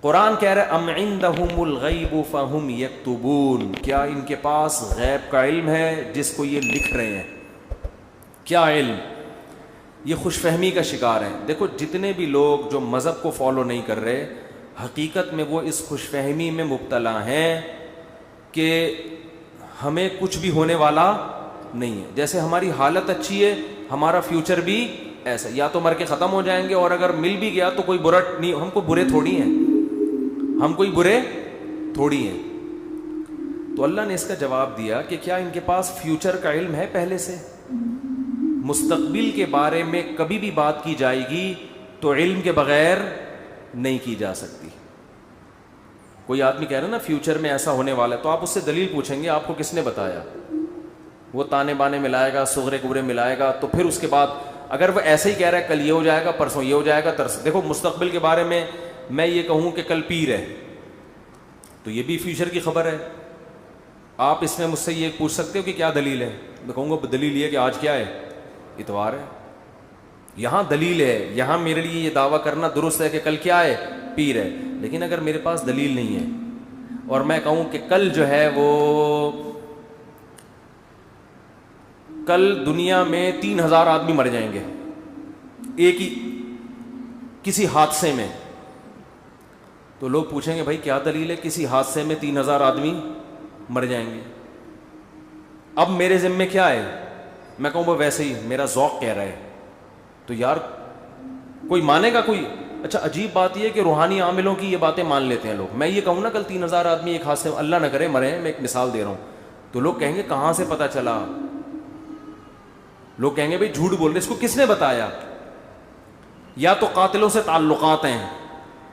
قرآن کہہ رہا ہے ام عندہم الغیب فہم یکتبون، کیا ان کے پاس غیب کا علم ہے جس کو یہ لکھ رہے ہیں؟ کیا علم؟ یہ خوش فہمی کا شکار ہیں. دیکھو جتنے بھی لوگ جو مذہب کو فالو نہیں کر رہے، حقیقت میں وہ اس خوش فہمی میں مبتلا ہیں کہ ہمیں کچھ بھی ہونے والا نہیں ہے. جیسے ہماری حالت اچھی ہے ہمارا فیوچر بھی ایسا، یا تو مر کے ختم ہو جائیں گے، اور اگر مل بھی گیا تو کوئی برا نہیں، ہم کو برے تھوڑی ہیں، ہم کوئی برے تھوڑی ہیں. تو اللہ نے اس کا جواب دیا کہ کیا ان کے پاس فیوچر کا علم ہے پہلے سے؟ مستقبل کے بارے میں کبھی بھی بات کی جائے گی تو علم کے بغیر نہیں کی جا سکتی. کوئی آدمی کہہ رہا ہے نا فیوچر میں ایسا ہونے والا ہے، تو آپ اس سے دلیل پوچھیں گے آپ کو کس نے بتایا؟ وہ تانے بانے ملائے گا، صغرے کبرے ملائے گا، تو پھر اس کے بعد اگر وہ ایسے ہی کہہ رہا ہے کل یہ ہو جائے گا، پرسوں یہ ہو جائے گا، دیکھو مستقبل کے بارے میں یہ کہوں کہ کل پیر ہے تو یہ بھی فیوچر کی خبر ہے. آپ اس میں مجھ سے یہ پوچھ سکتے ہو کہ کیا دلیل ہے؟ میں کہوں گا دلیل یہ کہ آج کیا ہے؟ اتوار ہے. یہاں دلیل ہے، یہاں میرے لیے یہ دعویٰ کرنا درست ہے کہ کل کیا ہے؟ پیر ہے. لیکن اگر میرے پاس دلیل نہیں ہے اور میں کہوں کہ کل جو ہے وہ کل دنیا میں 3000 آدمی مر جائیں گے ایک ہی کسی حادثے میں، تو لوگ پوچھیں گے بھائی کیا دلیل ہے کسی حادثے میں 3000 آدمی مر جائیں گے؟ اب میرے ذمے کیا ہے؟ میں کہوں وہ ویسے ہی میرا ذوق کہہ رہا ہے. تو یار کوئی مانے گا کوئی؟ اچھا عجیب بات یہ کہ روحانی عاملوں کی یہ باتیں مان لیتے ہیں لوگ. میں یہ کہوں نا کل 3000 آدمی ایک حادثے میں، اللہ نہ کرے مرے ہیں، میں ایک مثال دے رہا ہوں، تو لوگ کہیں گے کہاں سے پتہ چلا؟ لوگ کہیں گے بھائی جھوٹ بول رہے، اس کو کس نے بتایا؟ یا تو قاتلوں سے تعلقات ہیں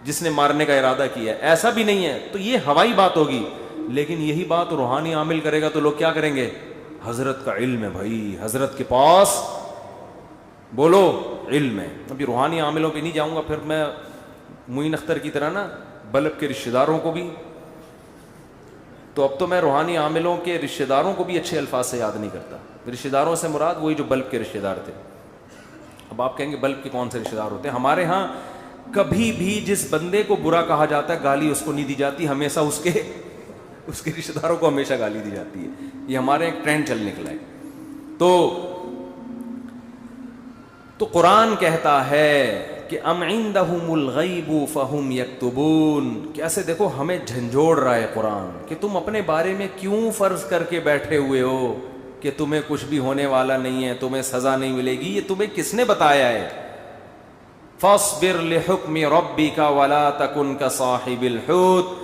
جس نے مارنے کا ارادہ کیا ہے، ایسا بھی نہیں ہے تو یہ ہوائی بات ہوگی. لیکن یہی بات روحانی عامل کرے گا تو لوگ کیا کریں گے؟ حضرت کا علم ہے بھائی، حضرت کے پاس بولو علم ہے. ابھی روحانی عاملوں پہ نہیں جاؤں گا، پھر میں معین اختر کی طرح نا بلب کے رشتہ داروں کو بھی، تو اب تو میں روحانی عاملوں کے رشتہ داروں کو بھی اچھے الفاظ سے یاد نہیں کرتا. رشتہ داروں سے مراد وہی جو بلب کے رشتہ دار تھے. اب آپ کہیں گے بلب کے کون سے رشتہ دار ہوتے ہیں؟ ہمارے ہاں کبھی بھی جس بندے کو برا کہا جاتا ہے گالی اس کو نہیں دی جاتی، ہمیشہ اس کے رشتہ داروں کو ہمیشہ گالی دی جاتی ہے. یہ ہمارے ایک ٹرینڈ چل نکلا ہے. تو قرآن کہتا ہے کہ ام عندہم الغیب فہم یکتبون. کیسے دیکھو ہمیں جھنجھوڑ رہا ہے قرآن کہ تم اپنے بارے میں کیوں فرض کر کے بیٹھے ہوئے ہو کہ تمہیں کچھ بھی ہونے والا نہیں ہے، تمہیں سزا نہیں ملے گی. یہ تمہیں کس نے بتایا ہے؟ فاصبر لحکم ربک ولا تکن کصاحب الحوت.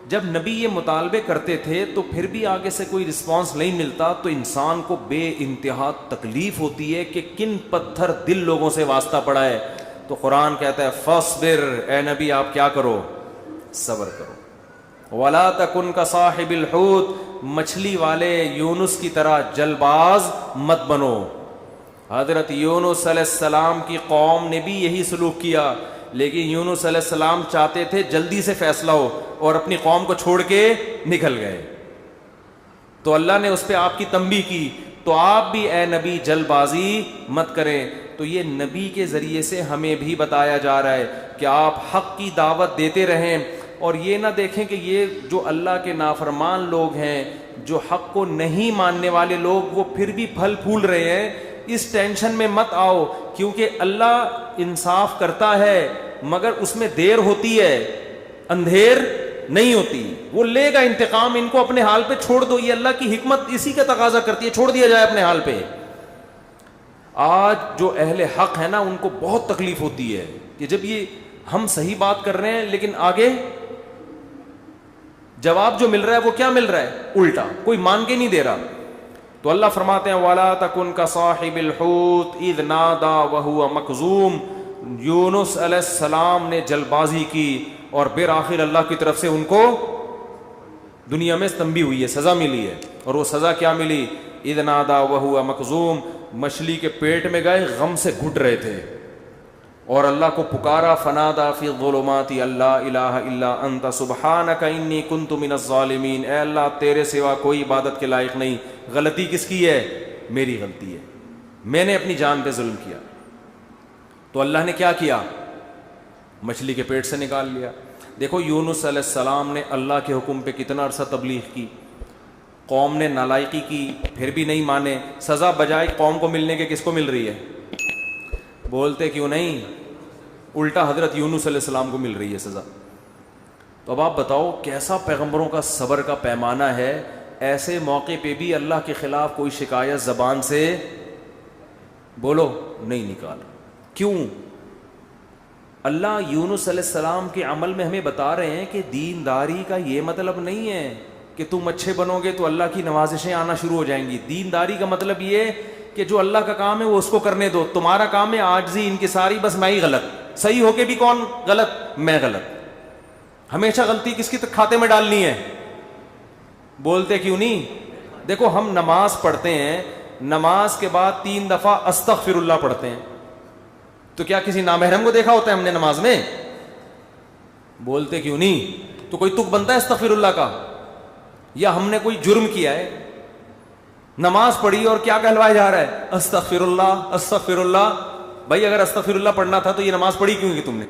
جب نبی یہ مطالبے کرتے تھے تو پھر بھی آگے سے کوئی رسپانس نہیں ملتا تو انسان کو بے انتہا تکلیف ہوتی ہے کہ کن پتھر دل لوگوں سے واسطہ پڑا ہے. تو قرآن کہتا ہے فاصبر، اے نبی آپ کیا کرو؟ صبر کرو. ولا تکن کصاحب الحوت، مچھلی والے یونس کی طرح جل باز مت بنو. حضرت یونس علیہ السلام کی قوم نے بھی یہی سلوک کیا، لیکن یونس علیہ السلام چاہتے تھے جلدی سے فیصلہ ہو اور اپنی قوم کو چھوڑ کے نکل گئے. تو اللہ نے اس پہ آپ کی تنبیہ کی. تو آپ بھی اے نبی جل بازی مت کریں. تو یہ نبی کے ذریعے سے ہمیں بھی بتایا جا رہا ہے کہ آپ حق کی دعوت دیتے رہیں، اور یہ نہ دیکھیں کہ یہ جو اللہ کے نافرمان لوگ ہیں، جو حق کو نہیں ماننے والے لوگ، وہ پھر بھی پھل پھول رہے ہیں. اس ٹینشن میں مت آؤ، کیونکہ اللہ انصاف کرتا ہے مگر اس میں دیر ہوتی ہے، اندھیر نہیں ہوتی. وہ لے گا انتقام، ان کو اپنے حال پہ چھوڑ دو. یہ اللہ کی حکمت اسی کا تقاضا کرتی ہے، چھوڑ دیا جائے اپنے حال پہ. آج جو اہل حق ہے نا ان کو بہت تکلیف ہوتی ہے کہ جب یہ ہم صحیح بات کر رہے ہیں لیکن آگے جواب جو مل رہا ہے وہ کیا مل رہا ہے؟ الٹا، کوئی مان کے نہیں دے رہا. تو اللہ فرماتے ہیں وَلَا تَكُنْ كَصَاحِبِ الْحُوتِ إِذْ نَادَى وَهُوَ مَكْظُومٌ. یونس علیہ السلام نے جل بازی کی اور بالآخر اللہ کی طرف سے ان کو دنیا میں تنبیہ ہوئی ہے، سزا ملی ہے. اور وہ سزا کیا ملی؟ اذ نادا وہو مکظوم، مچھلی کے پیٹ میں گئے، غم سے گھٹ رہے تھے اور اللہ کو پکارا. فنادا فی الظلمات اللہ الہ الا انت سبحانک انی کنت من الظالمین. اے اللہ تیرے سوا کوئی عبادت کے لائق نہیں. غلطی کس کی ہے؟ میری غلطی ہے، میں نے اپنی جان پہ ظلم کیا. تو اللہ نے کیا کیا؟ مچھلی کے پیٹ سے نکال لیا. دیکھو یونس علیہ السلام نے اللہ کے حکم پہ کتنا عرصہ تبلیغ کی, قوم نے نالائقی کی, پھر بھی نہیں مانے. سزا بجائے قوم کو ملنے کے کس کو مل رہی ہے؟ بولتے کیوں نہیں؟ الٹا حضرت یونس علیہ السلام کو مل رہی ہے سزا. تو اب آپ بتاؤ کیسا پیغمبروں کا صبر کا پیمانہ ہے. ایسے موقع پہ بھی اللہ کے خلاف کوئی شکایت زبان سے بولو نہیں نکال. کیوں؟ اللہ یونس علیہ السلام کے عمل میں ہمیں بتا رہے ہیں کہ دینداری کا یہ مطلب نہیں ہے کہ تم اچھے بنو گے تو اللہ کی نوازشیں آنا شروع ہو جائیں گی. دینداری کا مطلب یہ کہ جو اللہ کا کام ہے وہ اس کو کرنے دو. تمہارا کام ہے عاجزی انکساری, بس میں ہی غلط, صحیح ہو کے بھی کون غلط؟ میں غلط. ہمیشہ غلطی کس کی کھاتے میں ڈالنی ہے؟ بولتے کیوں نہیں؟ دیکھو ہم نماز پڑھتے ہیں, نماز کے بعد 3 دفعہ استغفر اللہ پڑھتے ہیں, تو کیا کسی نامحرم کو دیکھا ہوتا ہے ہم نے نماز میں؟ بولتے کیوں نہیں؟ تو کوئی تک بنتا ہے استغفر اللہ کا؟ یا ہم نے کوئی جرم کیا ہے, نماز پڑھی اور کیا کہلوایا جا رہا ہے؟ استغفر اللہ استغفر اللہ. بھائی اگر استغفر اللہ پڑھنا تھا تو یہ نماز پڑھی کیوں کی تم نے؟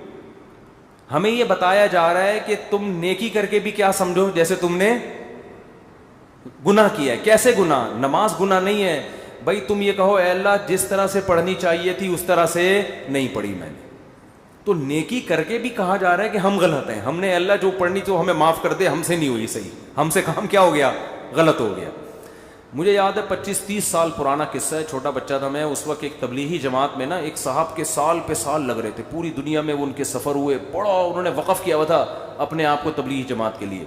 ہمیں یہ بتایا جا رہا ہے کہ تم نیکی کر کے بھی کیا سمجھو جیسے تم نے گناہ کیا ہے. کیسے گناہ؟ نماز گناہ نہیں ہے بھائی. تم یہ کہو اے اللہ جس طرح سے پڑھنی چاہیے تھی اس طرح سے نہیں پڑھی میں نے, تو نیکی کر کے بھی کہا جا رہا ہے کہ ہم غلط ہیں. ہم نے اللہ جو پڑھنی تو ہمیں معاف کر دے, ہم سے نہیں ہوئی صحیح, ہم سے کام کیا ہو گیا؟ غلط ہو گیا. مجھے یاد ہے 25-30 سال پرانا قصہ ہے, چھوٹا بچہ تھا میں اس وقت. ایک تبلیغی جماعت میں نا ایک صاحب کے سال پہ سال لگ رہے تھے, پوری دنیا میں وہ ان کے سفر ہوئے, بڑا انہوں نے وقف کیا ہوا تھا اپنے آپ کو تبلیغی جماعت کے لیے.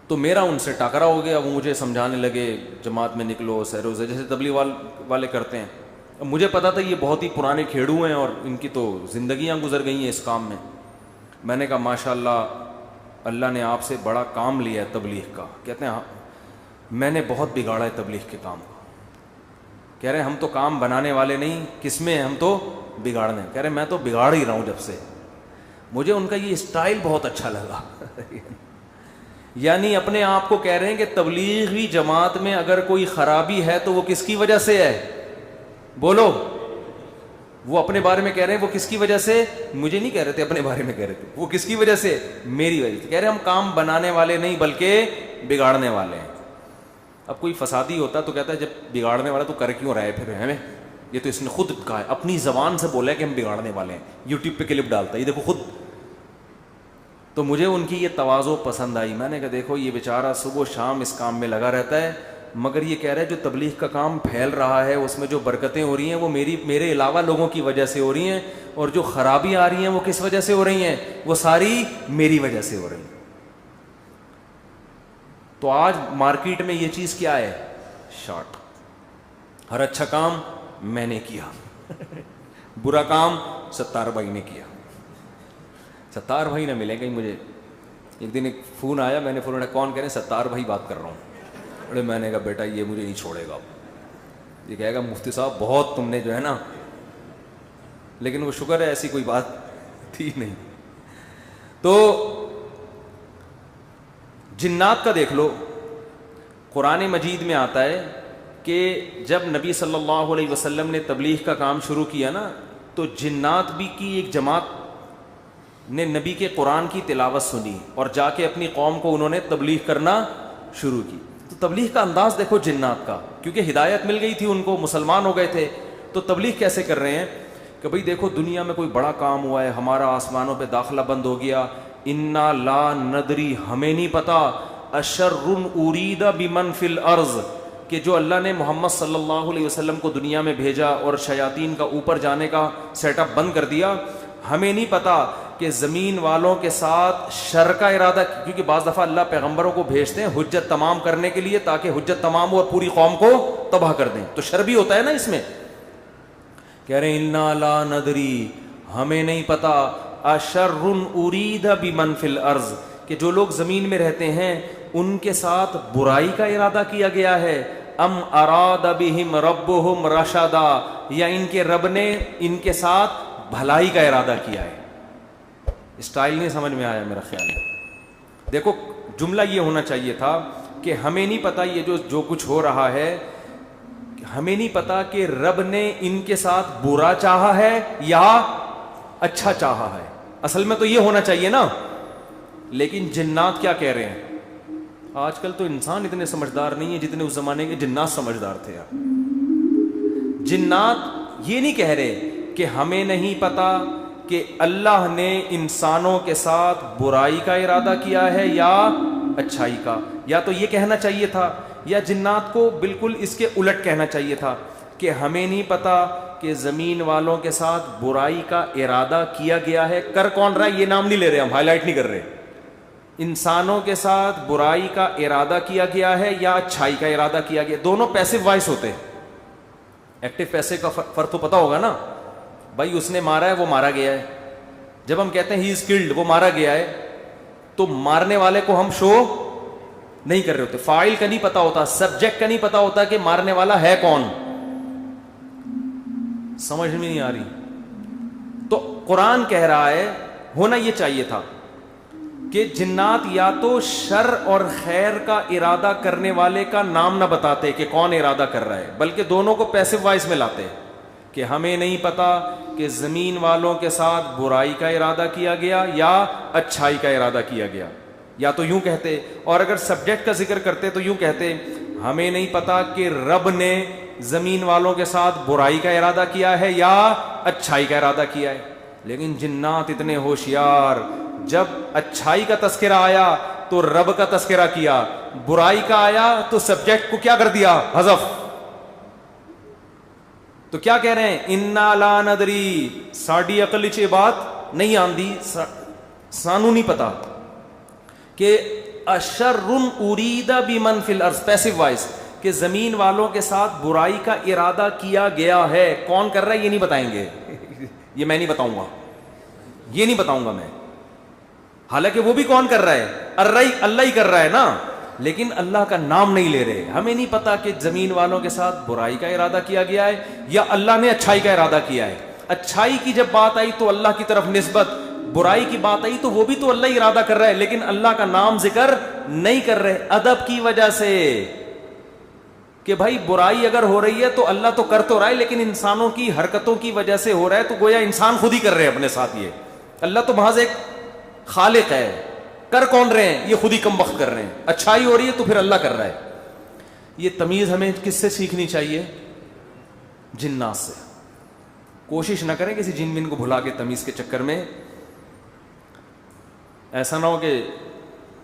تو میرا ان سے ٹاکرا ہو گیا. وہ مجھے سمجھانے لگے جماعت میں نکلو سیروزے جیسے تبلیغ والے کرتے ہیں. مجھے پتا تھا یہ بہت ہی پرانے کھیڑو ہیں اور ان کی تو زندگیاں گزر گئی ہیں اس کام میں. میں نے کہا ماشاء اللہ اللہ نے آپ سے بڑا کام لیا ہے تبلیغ کا. کہتے ہیں میں نے بہت بگاڑا ہے تبلیغ کے کام کو. کہہ رہے ہم تو کام بنانے والے نہیں, کس میں ہم تو بگاڑنے. کہہ رہے میں تو بگاڑ ہی رہا ہوں جب سے. مجھے ان کا یہ اسٹائل بہت اچھا لگا. یعنی اپنے آپ کو کہہ رہے ہیں کہ تبلیغی جماعت میں اگر کوئی خرابی ہے تو وہ کس کی وجہ سے ہے؟ بولو. وہ اپنے بارے میں کہہ رہے ہیں وہ کس کی وجہ سے, مجھے نہیں کہہ رہے تھے اپنے بارے میں کہہ رہے تھے, وہ کس کی وجہ سے؟ میری وجہ سے. کہہ رہے ہم کام بنانے والے نہیں بلکہ بگاڑنے والے ہیں. اب کوئی فسادی ہوتا تو کہتا ہے جب بگاڑنے والا تو کر کیوں رہا ہے پھر ہمیں؟ یہ تو اس نے خود کہا ہے, اپنی زبان سے بولا ہے کہ ہم بگاڑنے والے ہیں. یوٹیوب پہ کلپ ڈالتا ہے, یہ دیکھو خود. تو مجھے ان کی یہ تواضع پسند آئی. میں نے کہا دیکھو یہ بیچارہ صبح و شام اس کام میں لگا رہتا ہے, مگر یہ کہہ رہا ہے جو تبلیغ کا کام پھیل رہا ہے اس میں جو برکتیں ہو رہی ہیں وہ میرے علاوہ لوگوں کی وجہ سے ہو رہی ہیں, اور جو خرابی آ رہی ہیں وہ کس وجہ سے ہو رہی ہیں؟ وہ ساری میری وجہ سے ہو رہی ہیں. تو آج مارکیٹ میں یہ چیز کیا ہے؟ شارٹ. ہر اچھا کام میں نے کیا, برا کام ستار بھائی نے کیا. ستار بھائی نہ ملے گا مجھے. ایک دن ایک فون آیا, میں نے فون اٹھایا, کون؟ کہہ رہے ستار بھائی بات کر رہا ہوں. ارے میں نے کہا بیٹا یہ مجھے نہیں چھوڑے گا, یہ کہے گا مفتی صاحب بہت تم نے جو ہے نا, لیکن وہ شکر ہے ایسی کوئی بات تھی نہیں. تو جنات کا دیکھ لو, قرآن مجید میں آتا ہے کہ جب نبی صلی اللہ علیہ وسلم نے تبلیغ کا کام شروع کیا نا, تو جنات بھی کی ایک جماعت نے نبی کے قرآن کی تلاوت سنی اور جا کے اپنی قوم کو انہوں نے تبلیغ کرنا شروع کی. تو تبلیغ کا انداز دیکھو جنات کا, کیونکہ ہدایت مل گئی تھی ان کو, مسلمان ہو گئے تھے. تو تبلیغ کیسے کر رہے ہیں کہ بھئی دیکھو دنیا میں کوئی بڑا کام ہوا ہے, ہمارا آسمانوں پہ داخلہ بند ہو گیا, انا لا ندری ہمیں نہیں پتا, اشر ارید بمن فی الارض کہ جو اللہ نے محمد صلی اللہ علیہ وسلم کو دنیا میں بھیجا اور شیاطین کا اوپر جانے کا سیٹ اپ بند کر دیا, ہمیں نہیں پتا کہ زمین والوں کے ساتھ شر کا ارادہ, کیونکہ بعض دفعہ اللہ پیغمبروں کو بھیجتے ہیں حجت تمام کرنے کے لیے تاکہ حجت تمام ہو اور پوری قوم کو تباہ کر دیں, تو شر بھی ہوتا ہے نا اس میں. کہہ رہے ہیں انا لا ندری ہمیں نہیں پتا, اشر ارید بمن فی الارض کہ جو لوگ زمین میں رہتے ہیں ان کے ساتھ برائی کا ارادہ کیا گیا ہے, ام اراد بہم ربہم رشدا یا ان کے رب نے ان کے ساتھ بھلائی کا ارادہ کیا ہے. اسٹائل نہیں سمجھ میں آیا میرا خیال ہے. دیکھو جملہ یہ ہونا چاہیے تھا کہ ہمیں نہیں پتا یہ جو کچھ ہو رہا ہے, ہمیں نہیں پتا کہ رب نے ان کے ساتھ برا چاہا ہے یا اچھا چاہا ہے. اصل میں تو یہ ہونا چاہیے نا. لیکن جنات کیا کہہ رہے ہیں؟ آج کل تو انسان اتنے سمجھدار نہیں ہے جتنے اس زمانے کے جنات سمجھدار تھے یار. جنات یہ نہیں کہہ رہے کہ ہمیں نہیں پتا کہ اللہ نے انسانوں کے ساتھ برائی کا ارادہ کیا ہے یا اچھائی کا. یا تو یہ کہنا چاہیے تھا, یا جنات کو بالکل اس کے الٹ کہنا چاہیے تھا کہ ہمیں نہیں پتا کہ زمین والوں کے ساتھ برائی کا ارادہ کیا گیا ہے. کر کون رہا ہے یہ نام نہیں لے رہے, ہم ہائی لائٹ نہیں کر رہے. انسانوں کے ساتھ برائی کا ارادہ کیا گیا ہے یا اچھائی کا ارادہ کیا گیا. دونوں پیسو وائس ہوتے ہیں. ایکٹیو پیسے کا فرق تو پتا ہوگا نا. بھائی اس نے مارا ہے, وہ مارا گیا ہے. جب ہم کہتے ہیں ہی از کلڈ, وہ مارا گیا ہے, تو مارنے والے کو ہم شو نہیں کر رہے ہوتے. فاعل کا نہیں پتا ہوتا, سبجیکٹ کا نہیں پتا ہوتا کہ مارنے والا ہے کون. سمجھ میں نہیں آ رہی. تو قرآن کہہ رہا ہے ہونا یہ چاہیے تھا کہ جنات یا تو شر اور خیر کا ارادہ کرنے والے کا نام نہ بتاتے کہ کون ارادہ کر رہا ہے, بلکہ دونوں کو پیسو وائس میں لاتے کہ ہمیں نہیں پتا کہ زمین والوں کے ساتھ برائی کا ارادہ کیا گیا یا اچھائی کا ارادہ کیا گیا. یا تو یوں کہتے, اور اگر سبجیکٹ کا ذکر کرتے تو یوں کہتے ہمیں نہیں پتا کہ رب نے زمین والوں کے ساتھ برائی کا ارادہ کیا ہے یا اچھائی کا ارادہ کیا ہے. لیکن جنات اتنے ہوشیار, جب اچھائی کا تذکرہ آیا تو رب کا تذکرہ کیا, برائی کا آیا تو سبجیکٹ کو کیا کر دیا, حذف. تو کیا کہہ رہے ہیں, انا لا ندری, ساڈی عقل چ بات نہیں آندی, سانو نہیں پتا کہ اشر ارید بمن فی الارض, پیسو وائس, کہ زمین والوں کے ساتھ برائی کا ارادہ کیا گیا ہے. کون کر رہا ہے یہ نہیں بتائیں گے, یہ میں نہیں بتاؤں گا, یہ نہیں بتاؤں گا میں. حالانکہ وہ بھی کون کر رہا ہے, اللہ ہی کر رہا ہے نا, لیکن اللہ کا نام نہیں لے رہے. ہمیں نہیں پتا کہ زمین والوں کے ساتھ برائی کا ارادہ کیا گیا ہے یا اللہ نے اچھائی کا ارادہ کیا ہے. اچھائی کی جب بات آئی تو اللہ کی طرف نسبت, برائی کی بات آئی تو وہ بھی تو اللہ ہی ارادہ کر رہا ہے, لیکن اللہ کا نام ذکر نہیں کر رہے. ادب کی وجہ سے کہ بھائی برائی اگر ہو رہی ہے تو اللہ تو کر تو رہا ہے, لیکن انسانوں کی حرکتوں کی وجہ سے ہو رہا ہے, تو گویا انسان خود ہی کر رہے ہیں اپنے ساتھ. یہ اللہ تو محض ایک خالق ہے, کر کون رہے ہیں, یہ خود ہی کم وقت کر رہے ہیں. اچھائی ہو رہی ہے تو پھر اللہ کر رہا ہے. یہ تمیز ہمیں کس سے سیکھنی چاہیے, جنات سے. کوشش نہ کریں کسی جن بن کو بھلا کے تمیز کے چکر میں, ایسا نہ ہو کہ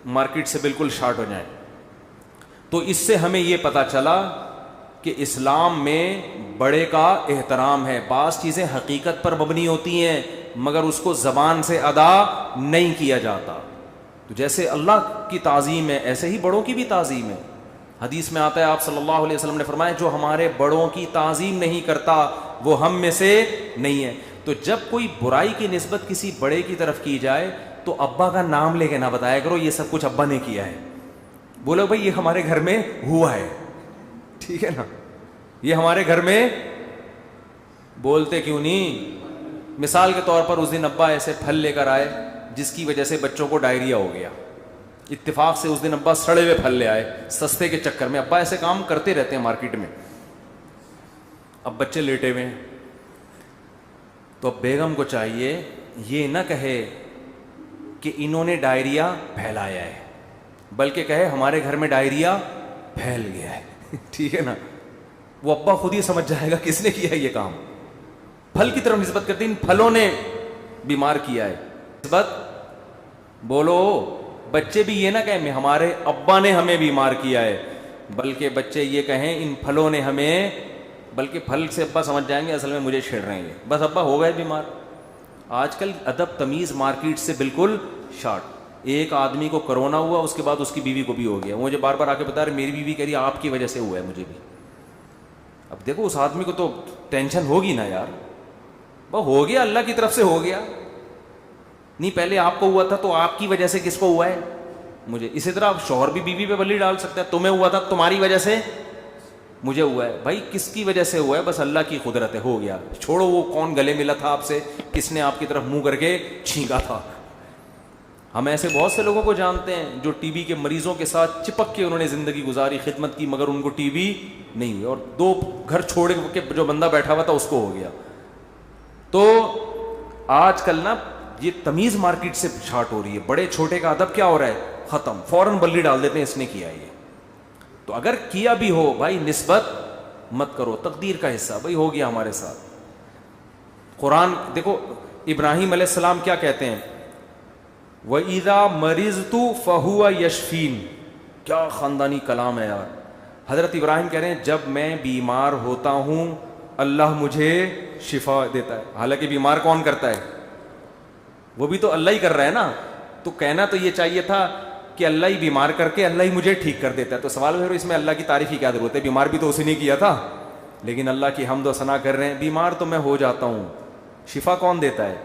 مارکیٹ سے بالکل شارٹ ہو جائیں. تو اس سے ہمیں یہ پتا چلا کہ اسلام میں بڑے کا احترام ہے. بعض چیزیں حقیقت پر مبنی ہوتی ہیں مگر اس کو زبان سے ادا نہیں کیا جاتا. تو جیسے اللہ کی تعظیم ہے ایسے ہی بڑوں کی بھی تعظیم ہے. حدیث میں آتا ہے, آپ صلی اللہ علیہ وسلم نے فرمایا جو ہمارے بڑوں کی تعظیم نہیں کرتا وہ ہم میں سے نہیں ہے. تو جب کوئی برائی کی نسبت کسی بڑے کی طرف کی جائے تو ابا کا نام لے کے نہ بتایا کرو یہ سب کچھ ابا نے کیا ہے. بولو بھائی یہ ہمارے گھر میں ہوا ہے, ٹھیک ہے نا, یہ ہمارے گھر میں. بولتے کیوں نہیں؟ مثال کے طور پر اس دن ابا ایسے پھل لے کر آئے جس کی وجہ سے بچوں کو ڈائریا ہو گیا. اتفاق سے اس دن ابا سڑے ہوئے پھل لے آئے سستے کے چکر میں. ابا ایسے کام کرتے رہتے ہیں مارکیٹ میں. اب بچے لیٹے ہوئے ہیں تو اب بیگم کو چاہیے یہ نہ کہے کہ انہوں نے ڈائریا پھیلایا ہے, بلکہ کہے ہمارے گھر میں ڈائریا پھیل گیا ہے. ٹھیک ہے نا, وہ ابا خود ہی سمجھ جائے گا کس نے کیا ہے یہ کام. پھل کی طرف نسبت کرتے ان پھلوں نے بیمار کیا ہے. نسبت بولو, بچے بھی یہ نہ کہیں ہمارے ابا نے ہمیں بیمار کیا ہے, بلکہ بچے یہ کہیں ان پھلوں نے ہمیں, بلکہ پھل سے ابا سمجھ جائیں گے اصل میں مجھے چھیڑ رہے ہیں, بس ابا ہو گئے بیمار. آج کل ادب تمیز مارکیٹ سے بالکل شارٹ. ایک آدمی کو کرونا ہوا, اس کے بعد اس کی بیوی کو بھی ہو گیا. مجھے بار بار آ کے بتا رہے میری بیوی کہہ رہی آپ کی وجہ سے ہوا ہے مجھے بھی. اب دیکھو اس آدمی کو تو ٹینشن ہوگی نا یار, وہ ہو گیا اللہ کی طرف سے ہو گیا. نہیں پہلے آپ کو ہوا تھا تو آپ کی وجہ سے کس کو ہوا ہے, مجھے. اسی طرح شوہر بھی بیوی پہ بلی ڈال سکتا ہے, تمہیں ہوا تھا تمہاری وجہ سے مجھے ہوا ہے. بھائی کس کی وجہ سے ہوا ہے, بس اللہ کی قدرت ہے, ہو گیا. چھوڑو وہ کون گلے ملا تھا آپ سے, کس نے آپ کی طرف منہ کر کے چھینکا تھا. ہم ایسے بہت سے لوگوں کو جانتے ہیں جو ٹی بی کے مریضوں کے ساتھ چپک کے انہوں نے زندگی گزاری, خدمت کی, مگر ان کو ٹی بی نہیں ہوئی, اور 2 گھر چھوڑ کے جو بندہ بیٹھا ہوا تھا اس کو ہو گیا. تو آج کل نا یہ تمیز مارکیٹ سے شارٹ ہو رہی ہے. بڑے چھوٹے کا ادب کیا ہو رہا ہے؟ ختم. فوراً بلی ڈال دیتے ہیں اس نے کیا یہ. تو اگر کیا بھی ہو بھائی نسبت مت کرو, تقدیر کا حصہ بھائی ہو گیا ہمارے ساتھ. قرآن دیکھو ابراہیم علیہ السلام کیا کہتے ہیں, وَإِذَا مَرِضْتُ فَهُوَ يَشْفِينِ. کیا خاندانی کلام ہے یار. حضرت ابراہیم کہہ رہے ہیں جب میں بیمار ہوتا ہوں اللہ مجھے شفا دیتا ہے. حالانکہ بیمار کون کرتا ہے؟ وہ بھی تو اللہ ہی کر رہا ہے نا. تو کہنا تو یہ چاہیے تھا کہ اللہ ہی بیمار کر کے اللہ ہی مجھے ٹھیک کر دیتا ہے. تو سوال ہے اس میں اللہ کی تعریف کی کیا ضرورت ہے؟ بیمار بھی تو اسی نے کیا تھا. لیکن اللہ کی حمد و ثنا کر رہے ہیں, بیمار تو میں ہو جاتا ہوں, شفا کون دیتا ہے؟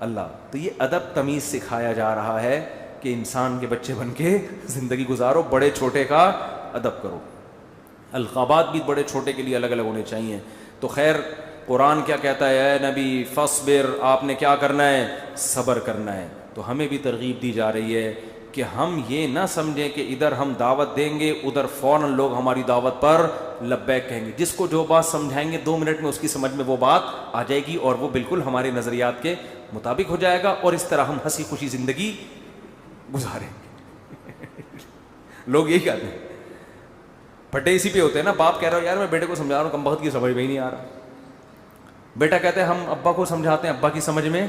اللہ. تو یہ ادب تمیز سکھایا جا رہا ہے کہ انسان کے بچے بن کے زندگی گزارو, بڑے چھوٹے کا ادب کرو. القابات بھی بڑے چھوٹے کے لیے الگ الگ ہونے چاہیے. تو خیر قرآن کیا کہتا ہے؟ اے نبی فاصبر, آپ نے کیا کرنا ہے؟ صبر کرنا ہے. تو ہمیں بھی ترغیب دی جا رہی ہے کہ ہم یہ نہ سمجھیں کہ ادھر ہم دعوت دیں گے ادھر فوراً لوگ ہماری دعوت پر لبیک کہیں گے. جس کو جو بات سمجھائیں گے 2 منٹ میں اس کی سمجھ میں وہ بات آ جائے گی اور وہ بالکل ہمارے نظریات کے مطابق ہو جائے گا, اور اس طرح ہم ہنسی خوشی زندگی گزاریں گے. لوگ یہی کہتے ہیں, پھٹے اسی پہ ہوتے ہیں نا. باپ کہہ رہا ہو یار میں بیٹے کو سمجھا رہا ہوں, کم وقت کی سمجھ میں ہی نہیں آ رہا. بیٹا کہتے ہیں ہم ابا کو سمجھاتے ہیں, ابا کی سمجھ میں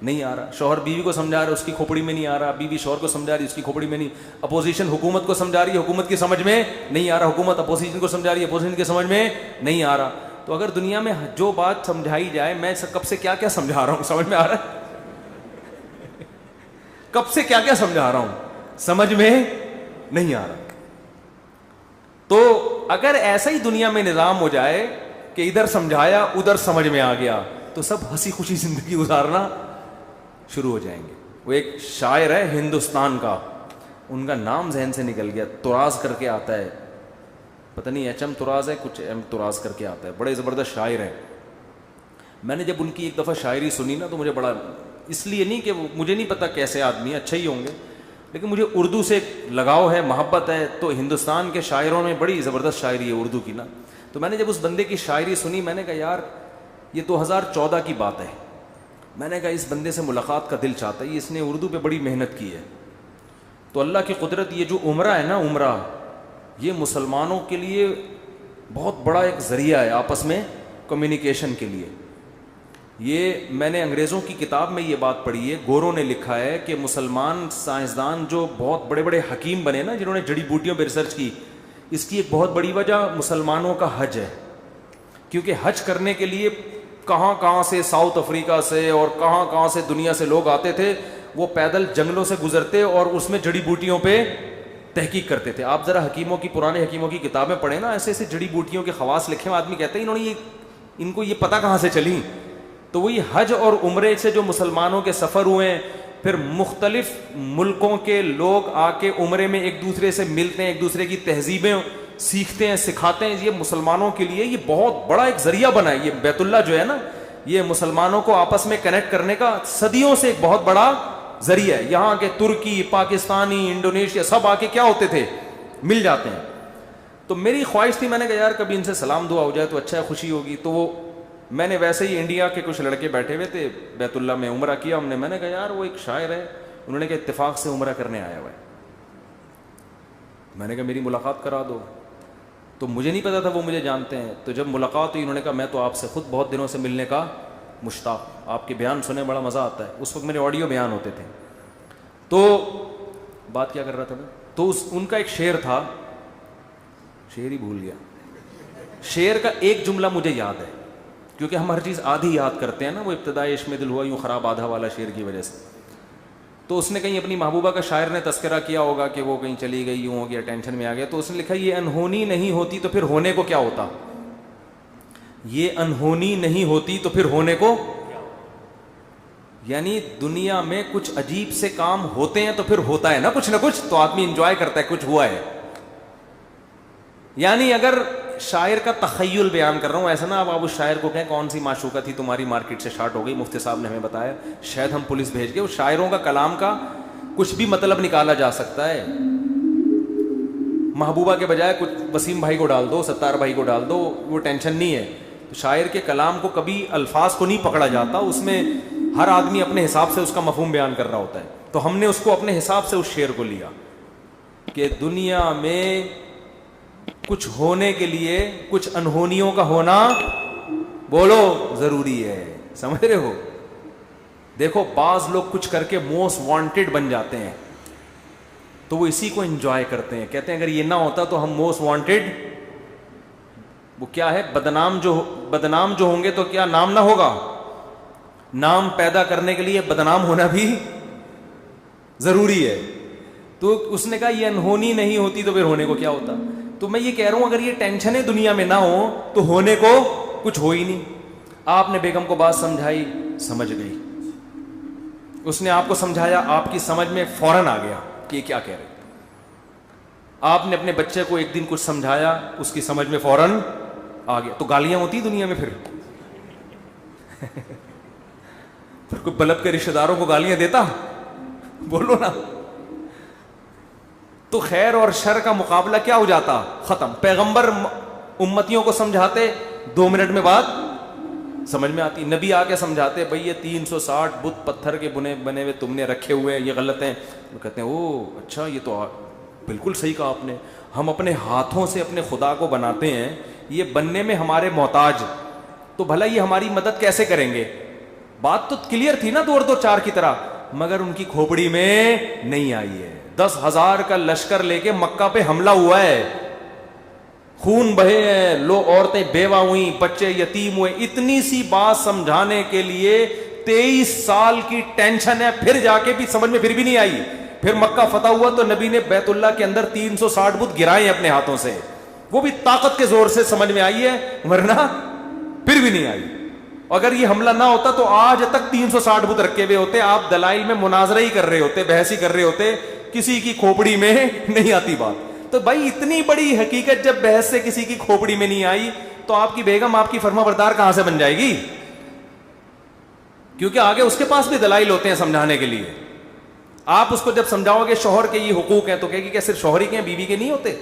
نہیں آ رہا. شوہر بیوی کو سمجھا رہا ہے, اس کی کھوپڑی میں نہیں آ رہا. بیوی شوہر کو سمجھا رہی ہے, اس کی کھوپڑی میں نہیں. اپوزیشن حکومت کو سمجھا رہی ہے, حکومت کی سمجھ میں نہیں آ رہا. حکومت اپوزیشن کو سمجھا رہی ہے, اپوزیشن کی سمجھ میں نہیں آ رہا. تو اگر دنیا میں جو بات سمجھائی جائے, میں کب سے کیا کیا سمجھا رہا ہوں, سمجھ میں آ رہا ہے؟ کب سے کیا کیا سمجھا رہا ہوں, سمجھ میں نہیں آ رہا. تو اگر ایسا ہی دنیا میں نظام ہو جائے کہ ادھر سمجھایا ادھر سمجھ میں آ گیا, تو سب ہنسی خوشی زندگی گزارنا شروع ہو جائیں گے. وہ ایک شاعر ہے ہندوستان کا, ان کا نام ذہن سے نکل گیا, تراز کر کے آتا ہے, پتہ نہیں ایچ ایم تراز ہے, کچھ ایم تراز کر کے آتا ہے. بڑے زبردست شاعر ہیں. میں نے جب ان کی ایک دفعہ شاعری سنی نا تو مجھے بڑا, اس لیے نہیں کہ مجھے نہیں پتا کیسے آدمی, اچھا ہی ہوں گے, لیکن مجھے اردو سے لگاؤ ہے, محبت ہے. تو ہندوستان کے شاعروں میں بڑی زبردست شاعری ہے اردو کی نا. تو میں نے جب اس بندے کی شاعری سنی, میں نے کہا یار یہ 2014 کی بات ہے. میں نے کہا اس بندے سے ملاقات کا دل چاہتا ہے, اس نے اردو پہ بڑی محنت کی ہے. تو اللہ کی قدرت, یہ جو عمرہ ہے نا, عمرہ یہ مسلمانوں کے لیے بہت بڑا ایک ذریعہ ہے آپس میں کمیونیکیشن کے لیے. یہ میں نے انگریزوں کی کتاب میں یہ بات پڑھی ہے, گوروں نے لکھا ہے کہ مسلمان سائنسدان جو بہت بڑے بڑے حکیم بنے نا, جنہوں نے جڑی بوٹیوں پہ ریسرچ کی, اس کی ایک بہت بڑی وجہ مسلمانوں کا حج ہے. کیونکہ حج کرنے کے لیے کہاں کہاں سے, ساؤتھ افریقہ سے اور کہاں کہاں سے دنیا سے لوگ آتے تھے. وہ پیدل جنگلوں سے گزرتے اور اس میں جڑی بوٹیوں پہ تحقیق کرتے تھے. آپ ذرا حکیموں کی, پرانے حکیموں کی کتابیں پڑھیں نا, ایسے ایسے جڑی بوٹیوں کے خواص لکھے ہوئے, آدمی کہتے ہیں انہوں نے ان کو یہ پتہ کہاں سے چلی. تو وہی حج اور عمرے سے جو مسلمانوں کے سفر ہوئے ہیں, پھر مختلف ملکوں کے لوگ آ کے عمرے میں ایک دوسرے سے ملتے ہیں, ایک دوسرے کی تہذیبیں سیکھتے ہیں, سکھاتے ہیں. یہ مسلمانوں کے لیے یہ بہت بڑا ایک ذریعہ بنا ہے. یہ بیت اللہ جو ہے نا, یہ مسلمانوں کو آپس میں کنیکٹ کرنے کا صدیوں سے ایک بہت بڑا ذریعہ ہے. یہاں کے ترکی, پاکستانی, انڈونیشیا سب آ کے کیا ہوتے تھے, مل جاتے ہیں. تو میری خواہش تھی, میں نے کہا یار کبھی ان سے سلام دعا ہو جائے تو اچھا ہے, خوشی ہوگی. تو وہ میں نے ویسے ہی انڈیا کے کچھ لڑکے بیٹھے ہوئے تھے, بیت اللہ میں عمرہ کیا ہم نے. میں نے کہا یار وہ ایک شاعر ہے, انہوں نے کہا اتفاق سے عمرہ کرنے آیا ہوا ہے. میں نے کہا میری ملاقات کرا دو. تو مجھے نہیں پتا تھا وہ مجھے جانتے ہیں. تو جب ملاقات ہوئی, انہوں نے کہا میں تو آپ سے خود بہت دنوں سے ملنے کا مشتاق, آپ کے بیان سنے بڑا مزہ آتا ہے. اس وقت میرے آڈیو بیان ہوتے تھے. تو بات کیا کر رہا تھا میں, تو ان کا ایک شعر تھا, شعر ہی بھول گیا. شعر کا ایک جملہ مجھے یاد ہے, کیونکہ ہم ہر چیز آدھی یاد کرتے ہیں نا. وہ ابتدائی عشق میں دل ہوا یوں خراب آدھا والا شعر کی وجہ سے. تو اس نے کہیں اپنی محبوبہ کا شاعر نے تذکرہ کیا ہوگا کہ وہ کہیں چلی گئی, یوں ہو گیا, ٹینشن میں آ گیا. تو اس نے لکھا یہ انہونی نہیں ہوتی تو پھر ہونے کو کیا ہوتا, یہ انہونی نہیں ہوتی تو پھر ہونے کو, یعنی دنیا میں کچھ عجیب سے کام ہوتے ہیں تو پھر ہوتا ہے نا کچھ نہ کچھ, تو آدمی انجوائے کرتا ہے کچھ ہوا ہے. یعنی اگر شاعر کا تخیل بیان کر رہا ہوں, ایسا نا آپ اس شاعر کو کہیں کون سی معشوقہ تھی تمہاری مارکیٹ سے شارٹ ہو گئی, مفتی صاحب نے ہمیں بتایا, شاید ہم پولیس بھیج گئے. وہ شاعروں کا کلام کا کچھ بھی مطلب نکالا جا سکتا ہے. محبوبہ کے بجائے کچھ وسیم بھائی کو ڈال دو, ستار بھائی کو ڈال دو, وہ ٹینشن نہیں ہے. تو شاعر کے کلام کو کبھی الفاظ کو نہیں پکڑا جاتا, اس میں ہر آدمی اپنے حساب سے اس کا مفہوم بیان کر رہا ہوتا ہے. تو ہم نے اس کو اپنے حساب سے اس شعر کو لیا کہ دنیا میں کچھ ہونے کے لیے کچھ انہونیوں کا ہونا بولو ضروری ہے. سمجھ رہے ہو؟ دیکھو بعض لوگ کچھ کر کے موسٹ وانٹیڈ بن جاتے ہیں تو وہ اسی کو انجوائے کرتے ہیں. کہتے ہیں اگر یہ نہ ہوتا تو ہم موسٹ وانٹیڈ، وہ کیا ہے، بدنام جو ہوں گے تو کیا نام نہ ہوگا؟ نام پیدا کرنے کے لیے بدنام ہونا بھی ضروری ہے. تو اس نے کہا یہ انہونی نہیں ہوتی تو پھر ہونے کو کیا ہوتا. تو میں یہ کہہ رہا ہوں اگر یہ ٹینشنیں دنیا میں نہ ہو تو ہونے کو کچھ ہو ہی نہیں. آپ نے بیگم کو بات سمجھائی، سمجھ گئی. اس نے آپ کو سمجھایا، آپ کی سمجھ میں فوراً آ گیا کہ یہ کیا کہہ رہے. آپ نے اپنے بچے کو ایک دن کچھ سمجھایا، اس کی سمجھ میں فوراً آ گیا. تو گالیاں ہوتی دنیا میں پھر کوئی بلب کے رشتہ داروں کو گالیاں دیتا؟ بولو نا. تو خیر اور شر کا مقابلہ کیا ہو جاتا؟ ختم. پیغمبر امتیوں کو سمجھاتے، 2 منٹ میں بات سمجھ میں آتی. نبی آ کے سمجھاتے بھئی یہ 360 بت پتھر کے بنے ہوئے تم نے رکھے ہوئے ہیں، یہ غلط ہیں. وہ کہتے ہیں او اچھا یہ تو بالکل صحیح کہا آپ نے. ہم اپنے ہاتھوں سے اپنے خدا کو بناتے ہیں، یہ بننے میں ہمارے محتاج، تو بھلا یہ ہماری مدد کیسے کریں گے؟ بات تو کلیئر تھی نا 2 اور 2 4 کی طرح، مگر ان کی کھوپڑی میں نہیں آئی ہے. 10,000 کا لشکر لے کے مکہ پہ حملہ ہوا ہے، خون بہے ہیں، لو عورتیں بیوہ ہوئیں، بچے یتیم ہوئے. اتنی سی بات سمجھانے کے لیے 23 سال کی ٹینشن ہے، پھر جا کے بھی سمجھ میں پھر بھی نہیں آئی. پھر مکہ فتح ہوا تو نبی نے بیت اللہ کے اندر 360 بت گرائے اپنے ہاتھوں سے، وہ بھی طاقت کے زور سے سمجھ میں آئی ہے، ورنہ پھر بھی نہیں آئی. اگر یہ حملہ نہ ہوتا تو آج تک 360 بت رکھے ہوئے ہوتے. آپ دلائل میں مناظرہ ہی کر رہے ہوتے، بحث ہی کر رہے ہوتے، کسی کی کھوپڑی میں نہیں آتی بات. تو بھائی اتنی بڑی حقیقت جب بحث سے کسی کی کھوپڑی میں نہیں آئی تو آپ کی بیگم آپ کی فرما بردار کہاں سے بن جائے گی؟ کیونکہ آگے اس کے پاس بھی دلائل ہوتے ہیں سمجھانے کے لیے. آپ اس کو جب سمجھاؤ گے شوہر کے یہ حقوق ہیں تو کہے گی کہ صرف شوہر ہی کے ہیں، بیوی کے نہیں ہوتے.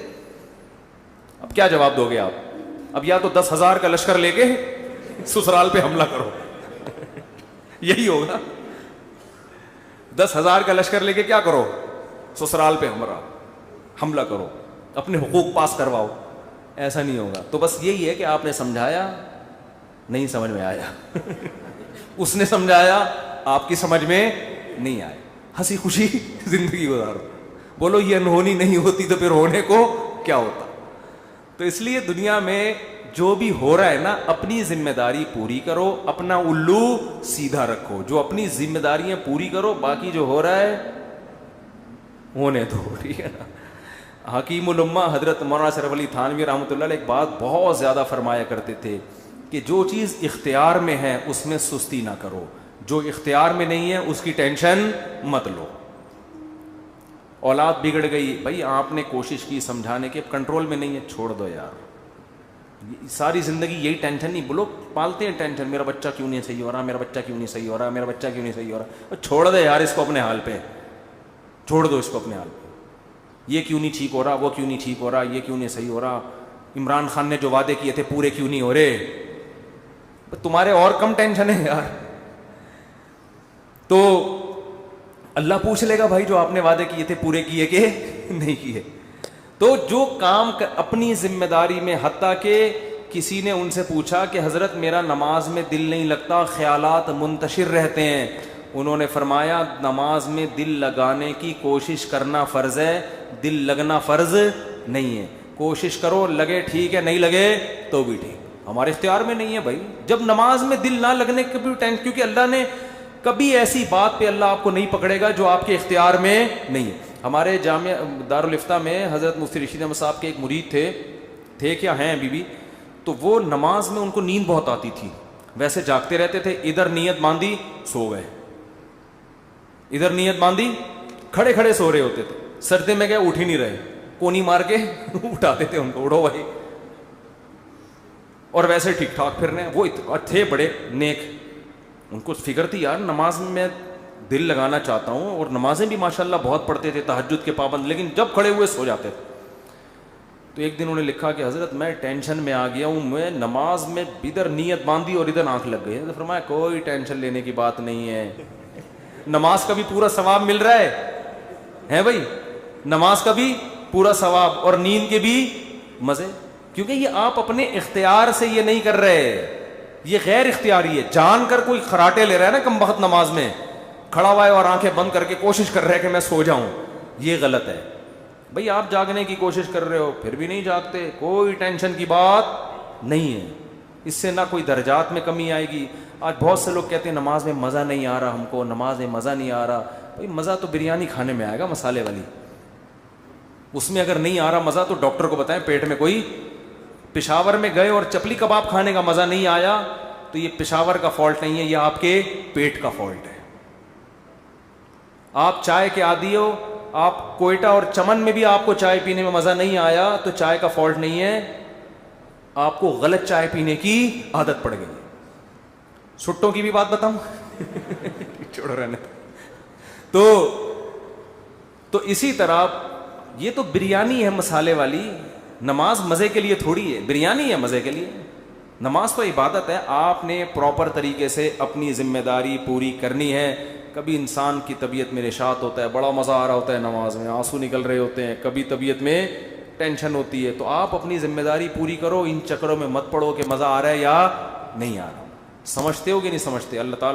اب کیا جواب دو گے آپ؟ اب یا تو 10,000 کا لشکر لے کے سسرال پہ حملہ کرو یہی ہوگا. 10,000 کا لشکر لے کے کیا کرو؟ سسرال پہ حملہ کرو، اپنے حقوق پاس کرواؤ. ایسا نہیں ہوگا. تو بس یہی ہے کہ آپ نے سمجھایا، نہیں سمجھ میں آیا اس نے سمجھایا، آپ کی سمجھ میں نہیں آیا. ہنسی خوشی زندگی گزارو. بولو یہ انہونی نہیں ہوتی تو پھر ہونے کو کیا ہوتا. تو اس لیے دنیا میں جو بھی ہو رہا ہے نا، اپنی ذمہ داری پوری کرو، اپنا الو سیدھا رکھو. جو اپنی ذمہ داریاں پوری کرو، باقی جو ہو رہا ہے ہونے دو. ٹھیک ہے نا. حکیم الامہ حضرت مولانا اشرف علی تھانوی رحمۃ اللہ علیہ ایک بات بہت زیادہ فرمایا کرتے تھے کہ جو چیز اختیار میں ہے اس میں سستی نہ کرو، جو اختیار میں نہیں ہے اس کی ٹینشن مت لو. اولاد بگڑ گئی، بھائی آپ نے کوشش کی سمجھانے کے، کنٹرول میں نہیں ہے، چھوڑ دو یار. ساری زندگی یہی ٹینشن نہیں، لوگ پالتے ہیں ٹینشن، میرا بچہ کیوں نہیں صحیح ہو رہا، میرا بچہ کیوں نہیں صحیح ہو رہا، میرا بچہ کیوں نہیں صحیح ہو رہا. چھوڑ دے یار اس کو اپنے حال پہ، چھوڑ دو اس کو اپنے حال پہ. یہ کیوں نہیں ٹھیک ہو رہا، وہ کیوں نہیں ٹھیک ہو رہا، یہ کیوں نہیں صحیح ہو رہا، عمران خان نے جو وعدے کیے تھے پورے کیوں نہیں ہو رہے. تمہارے اور کم ٹینشن ہے یار. تو اللہ پوچھ لے گا بھائی جو آپ نے وعدے کیے تھے پورے کیے کہ نہیں کیے. تو جو کام اپنی ذمہ داری میں، حتیٰ کہ کسی نے ان سے پوچھا کہ حضرت میرا نماز میں دل نہیں لگتا، خیالات منتشر رہتے ہیں. انہوں نے فرمایا نماز میں دل لگانے کی کوشش کرنا فرض ہے، دل لگنا فرض نہیں ہے. کوشش کرو، لگے ٹھیک ہے، نہیں لگے تو بھی ٹھیک، ہمارے اختیار میں نہیں ہے بھائی. جب نماز میں دل نہ لگنے کی بھی ٹینشن، کیونکہ اللہ نے کبھی ایسی بات پہ اللہ آپ کو نہیں پکڑے گا جو آپ کے اختیار میں نہیں ہے. ہمارے جامعہ دارالفتہ میں حضرت مفتی رشید احمد صاحب کے ایک مرید تھے کیا ہیں ابھی بھی. تو وہ نماز میں ان کو نیند بہت آتی تھی، ویسے جاگتے رہتے تھے، ادھر نیت باندھی سو گئے، ادھر نیت باندھی کھڑے کھڑے سو رہے ہوتے تھے. سردی میں گئے اٹھ ہی نہیں رہے، کونی مار کے اٹھاتے تھے ان کو، اڑو بھائی. اور ویسے ٹھیک ٹھاک پھر رہے ہیں. وہ تھے بڑے نیک، ان کو فکر تھی یار نماز میں دل لگانا چاہتا ہوں، اور نمازیں بھی ماشاءاللہ بہت پڑھتے تھے، تہجد کے پابند، لیکن جب کھڑے ہوئے سو جاتے تھے. تو ایک دن انہوں نے لکھا کہ حضرت میں ٹینشن میں آ گیا ہوں, میں نماز میں ادھر نیت باندھی اور ادھر آنکھ لگ گئی. تو فرمایا کوئی ٹینشن لینے کی بات نہیں ہے, نماز کا بھی پورا ثواب مل رہا ہے بھائی, نماز کا بھی پورا ثواب اور نیند کے بھی مزے, کیونکہ یہ آپ اپنے اختیار سے یہ نہیں کر رہے, یہ غیر اختیاری ہے. جان کر کوئی خراٹے لے رہا ہے نا کم بخت نماز میں, کھڑا ہوا ہے اور آنکھیں بند کر کے کوشش کر رہا ہے کہ میں سو جاؤں, یہ غلط ہے. بھئی آپ جاگنے کی کوشش کر رہے ہو پھر بھی نہیں جاگتے, کوئی ٹینشن کی بات نہیں ہے, اس سے نہ کوئی درجات میں کمی آئے گی. آج بہت سے لوگ کہتے ہیں نماز میں مزہ نہیں آ رہا, ہم کو نماز میں مزہ نہیں آ رہا. بھئی مزہ تو بریانی کھانے میں آئے گا مسالے والی, اس میں اگر نہیں آ رہا مزہ تو ڈاکٹر کو بتائیں. پیٹ میں کوئی پشاور میں گئے اور چپلی کباب کھانے کا مزہ نہیں آیا تو یہ پشاور کا فالٹ نہیں ہے, یہ آپ کے پیٹ کا فالٹ ہے. آپ چائے کے عادی ہو, آپ کوئٹہ اور چمن میں بھی آپ کو چائے پینے میں مزہ نہیں آیا تو چائے کا فالٹ نہیں ہے, آپ کو غلط چائے پینے کی عادت پڑ گئی. سٹوں کی بھی بات بتاؤں چھوڑو رہنے. تو اسی طرح یہ تو بریانی ہے مسالے والی, نماز مزے کے لیے تھوڑی ہے, بریانی ہے مزے کے لیے. نماز تو عبادت ہے, آپ نے پراپر طریقے سے اپنی ذمہ داری پوری کرنی ہے. کبھی انسان کی طبیعت میں نشاط ہوتا ہے, بڑا مزہ آ رہا ہوتا ہے نماز میں, آنسو نکل رہے ہوتے ہیں, کبھی طبیعت میں ٹینشن ہوتی ہے, تو آپ اپنی ذمہ داری پوری کرو, ان چکروں میں مت پڑو کہ مزہ آ رہا ہے یا نہیں آ رہا. سمجھتے ہو کہ نہیں سمجھتے؟ اللہ تعالیٰ